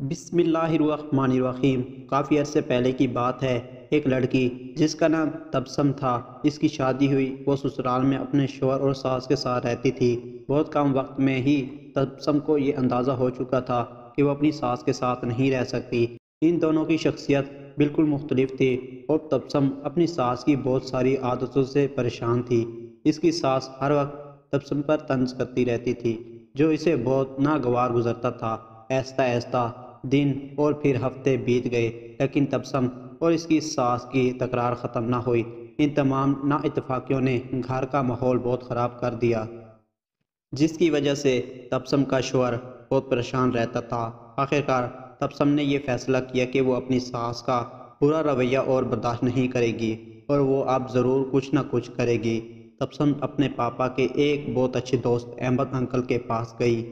بسم اللہ الرحمن الرحیم۔ کافی عرصے پہلے کی بات ہے، ایک لڑکی جس کا نام تبسم تھا، اس کی شادی ہوئی۔ وہ سسرال میں اپنے شوہر اور ساس کے ساتھ رہتی تھی۔ بہت کم وقت میں ہی تبسم کو یہ اندازہ ہو چکا تھا کہ وہ اپنی ساس کے ساتھ نہیں رہ سکتی۔ ان دونوں کی شخصیت بالکل مختلف تھی اور تبسم اپنی ساس کی بہت ساری عادتوں سے پریشان تھی۔ اس کی ساس ہر وقت تبسم پر طنز کرتی رہتی تھی، جو اسے بہت ناگوار گزرتا تھا۔ آہستہ آہستہ دن اور پھر ہفتے بیت گئے، لیکن تبسم اور اس کی ساس کی تکرار ختم نہ ہوئی۔ ان تمام نااتفاقیوں نے گھر کا ماحول بہت خراب کر دیا، جس کی وجہ سے تبسم کا شوہر بہت پریشان رہتا تھا۔ آخرکار تبسم نے یہ فیصلہ کیا کہ وہ اپنی ساس کا برا رویہ اور برداشت نہیں کرے گی، اور وہ اب ضرور کچھ نہ کچھ کرے گی۔ تبسم اپنے پاپا کے ایک بہت اچھے دوست احمد انکل کے پاس گئی،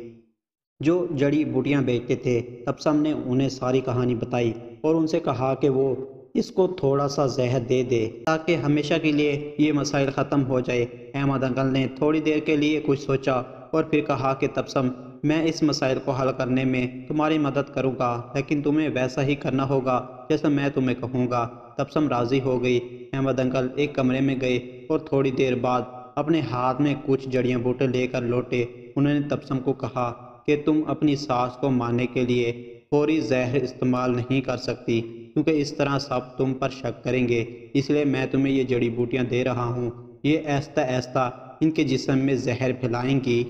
جو جڑی بوٹیاں بیچتے تھے۔ تبسم نے انہیں ساری کہانی بتائی اور ان سے کہا کہ وہ اس کو تھوڑا سا زہر دے دے تاکہ ہمیشہ کے لیے یہ مسائل ختم ہو جائے۔ احمد انکل نے تھوڑی دیر کے لیے کچھ سوچا اور پھر کہا کہ تبسم، میں اس مسائل کو حل کرنے میں تمہاری مدد کروں گا، لیکن تمہیں ویسا ہی کرنا ہوگا جیسا میں تمہیں کہوں گا۔ تبسم راضی ہو گئی۔ احمد انکل ایک کمرے میں گئے اور تھوڑی دیر بعد اپنے ہاتھ میں کچھ جڑیاں بوٹے لے کر لوٹے۔ انہوں نے تبسم کو کہا کہ تم اپنی ساس کو مارنے کے لیے فوری زہر استعمال نہیں کر سکتی، کیونکہ اس طرح سب تم پر شک کریں گے، اس لیے میں تمہیں یہ جڑی بوٹیاں دے رہا ہوں۔ یہ آہستہ آہستہ ان کے جسم میں زہر پھیلائیں گی۔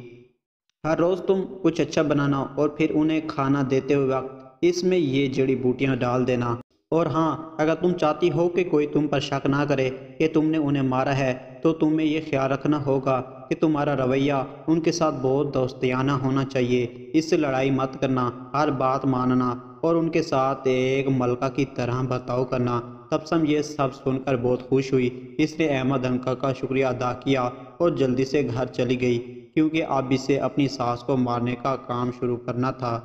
ہر روز تم کچھ اچھا بنانا اور پھر انہیں کھانا دیتے ہوئے وقت اس میں یہ جڑی بوٹیاں ڈال دینا۔ اور ہاں، اگر تم چاہتی ہو کہ کوئی تم پر شک نہ کرے کہ تم نے انہیں مارا ہے، تو تمہیں یہ خیال رکھنا ہوگا کہ تمہارا رویہ ان کے ساتھ بہت دوستانہ ہونا چاہیے۔ اس سے لڑائی مت کرنا، ہر بات ماننا اور ان کے ساتھ ایک ملکہ کی طرح برتاؤ کرنا۔ تبسم یہ سب سن کر بہت خوش ہوئی۔ اس نے احمد انکل کا شکریہ ادا کیا اور جلدی سے گھر چلی گئی، کیونکہ اب اسے اپنی ساس کو مارنے کا کام شروع کرنا تھا۔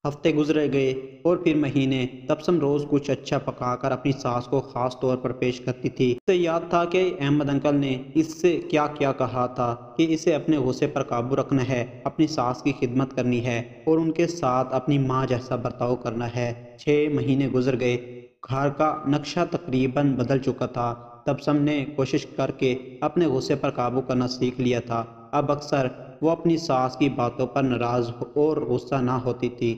ہفتے گزرے گئے اور پھر مہینے۔ تبسم روز کچھ اچھا پکا کر اپنی ساس کو خاص طور پر پیش کرتی تھی۔ اسے یاد تھا کہ احمد انکل نے اس سے کیا کیا کہا تھا کہ اسے اپنے غصے پر قابو رکھنا ہے، اپنی ساس کی خدمت کرنی ہے اور ان کے ساتھ اپنی ماں جیسا برتاؤ کرنا ہے۔ 6 مہینے گزر گئے۔ گھر کا نقشہ تقریباً بدل چکا تھا۔ تبسم نے کوشش کر کے اپنے غصے پر قابو کرنا سیکھ لیا تھا۔ اب اکثر وہ اپنی ساس کی باتوں پر ناراض اور غصہ نہ ہوتی تھی۔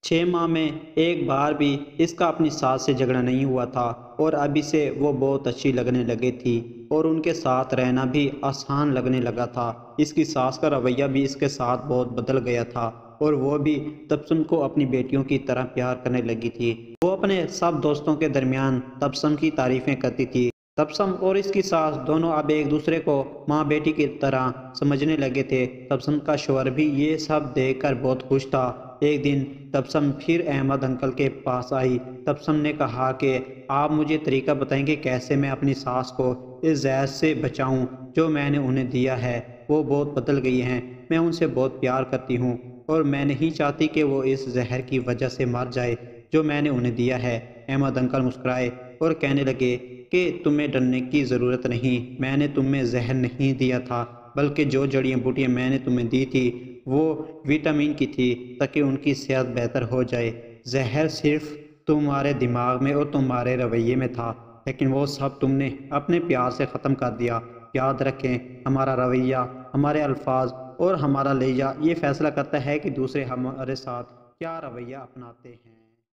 6 ماہ میں ایک بار بھی اس کا اپنی ساس سے جھگڑا نہیں ہوا تھا، اور اب اسے وہ بہت اچھی لگنے لگی تھی اور ان کے ساتھ رہنا بھی آسان لگنے لگا تھا۔ اس کی ساس کا رویہ بھی اس کے ساتھ بہت بدل گیا تھا اور وہ بھی تبسم کو اپنی بیٹیوں کی طرح پیار کرنے لگی تھی۔ وہ اپنے سب دوستوں کے درمیان تبسم کی تعریفیں کرتی تھی۔ تبسم اور اس کی ساس دونوں اب ایک دوسرے کو ماں بیٹی کی طرح سمجھنے لگے تھے۔ تبسم کا شوہر بھی یہ سب دیکھ کر بہت خوش تھا۔ ایک دن تبسم پھر احمد انکل کے پاس آئی۔ تبسم نے کہا کہ آپ مجھے طریقہ بتائیں کہ کیسے میں اپنی ساس کو اس زہر سے بچاؤں جو میں نے انہیں دیا ہے۔ وہ بہت بدل گئی ہیں، میں ان سے بہت پیار کرتی ہوں اور میں نہیں چاہتی کہ وہ اس زہر کی وجہ سے مر جائے جو میں نے انہیں دیا ہے۔ احمد انکل مسکرائے اور کہنے لگے کہ تمہیں ڈرنے کی ضرورت نہیں، میں نے تمہیں زہر نہیں دیا تھا، بلکہ جو جڑیاں بوٹیاں میں نے تمہیں دی تھی وہ وٹامن کی تھی تاکہ ان کی صحت بہتر ہو جائے۔ زہر صرف تمہارے دماغ میں اور تمہارے رویے میں تھا، لیکن وہ سب تم نے اپنے پیار سے ختم کر دیا۔ یاد رکھیں، ہمارا رویہ، ہمارے الفاظ اور ہمارا لہجہ یہ فیصلہ کرتا ہے کہ دوسرے ہمارے ساتھ کیا رویہ اپناتے ہیں۔